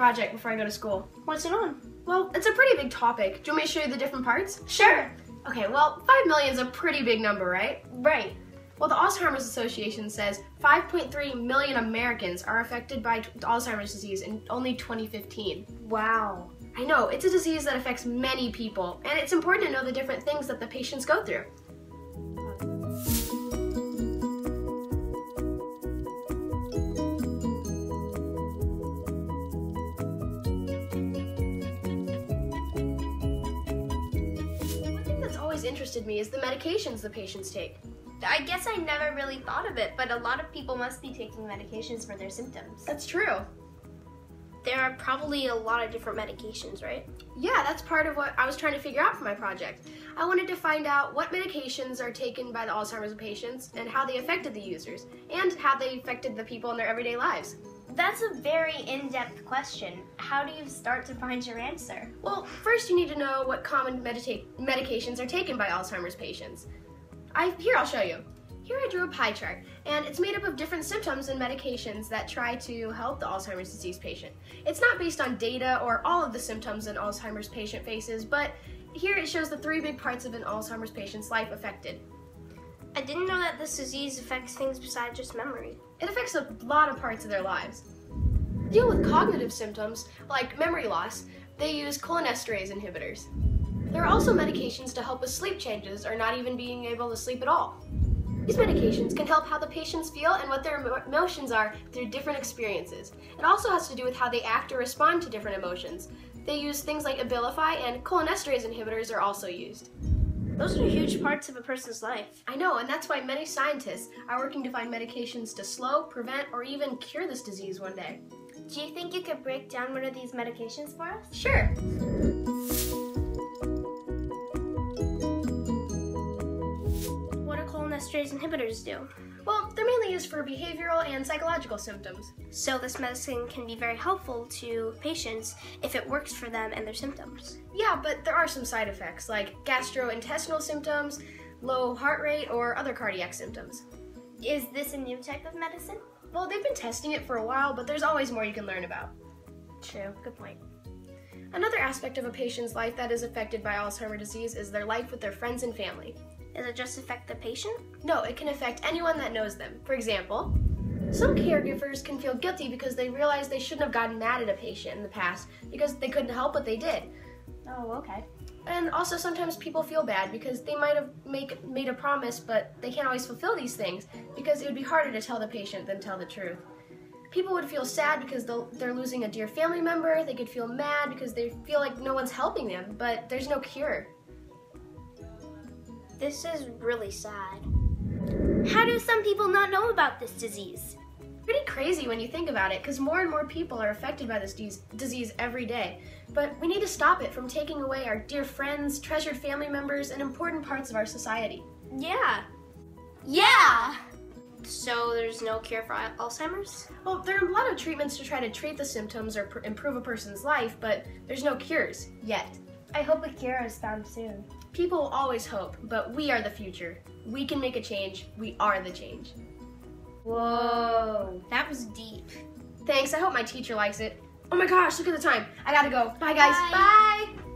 project before I go to school. What's it on? Well, it's a pretty big topic. Do you want me to show you the different parts? Sure. Okay, well, 5 million is a pretty big number, right? Right. Well, the Alzheimer's Association says 5.3 million Americans are affected by Alzheimer's disease in only 2015. Wow. I know, it's a disease that affects many people, and it's important to know the different things that the patients go through. One thing that's always interested me is the medications the patients take. I guess I never really thought of it, but a lot of people must be taking medications for their symptoms. That's true. There are probably a lot of different medications, right? Yeah, that's part of what I was trying to figure out for my project. I wanted to find out what medications are taken by the Alzheimer's patients and how they affected the users, and how they affected the people in their everyday lives. That's a very in-depth question. How do you start to find your answer? Well, first you need to know what common medications are taken by Alzheimer's patients. Here, I'll show you. Here I drew a pie chart, and it's made up of different symptoms and medications that try to help the Alzheimer's disease patient. It's not based on data or all of the symptoms an Alzheimer's patient faces, but here it shows the 3 big parts of an Alzheimer's patient's life affected. I didn't know that this disease affects things besides just memory. It affects a lot of parts of their lives. To deal with cognitive symptoms, like memory loss, they use cholinesterase inhibitors. There are also medications to help with sleep changes or not even being able to sleep at all. These medications can help how the patients feel and what their emotions are through different experiences. It also has to do with how they act or respond to different emotions. They use things like Abilify, and cholinesterase inhibitors are also used. Those are huge parts of a person's life. I know, and that's why many scientists are working to find medications to slow, prevent, or even cure this disease one day. Do you think you could break down one of these medications for us? Sure. Cholinesterase inhibitors do? Well, they're mainly used for behavioral and psychological symptoms. So this medicine can be very helpful to patients if it works for them and their symptoms. Yeah, but there are some side effects like gastrointestinal symptoms, low heart rate, or other cardiac symptoms. Is this a new type of medicine? Well, they've been testing it for a while, but there's always more you can learn about. True, good point. Another aspect of a patient's life that is affected by Alzheimer's disease is their life with their friends and family. Does it just affect the patient? No, it can affect anyone that knows them. For example, some caregivers can feel guilty because they realize they shouldn't have gotten mad at a patient in the past because they couldn't help what they did. Oh, okay. And also sometimes people feel bad because they might have made a promise, but they can't always fulfill these things because it would be harder to tell the patient than tell the truth. People would feel sad because they're losing a dear family member. They could feel mad because they feel like no one's helping them, but there's no cure. This is really sad. How do some people not know about this disease? Pretty crazy when you think about it, because more and more people are affected by this disease every day. But we need to stop it from taking away our dear friends, treasured family members, and important parts of our society. Yeah. Yeah! So there's no cure for Alzheimer's? Well, there are a lot of treatments to try to treat the symptoms or improve a person's life, but there's no cures yet. I hope a cure is found soon. People always hope, but we are the future. We can make a change. We are the change. Whoa, that was deep. Thanks, I hope my teacher likes it. Oh my gosh, look at the time. I gotta go. Bye guys. Bye. Bye.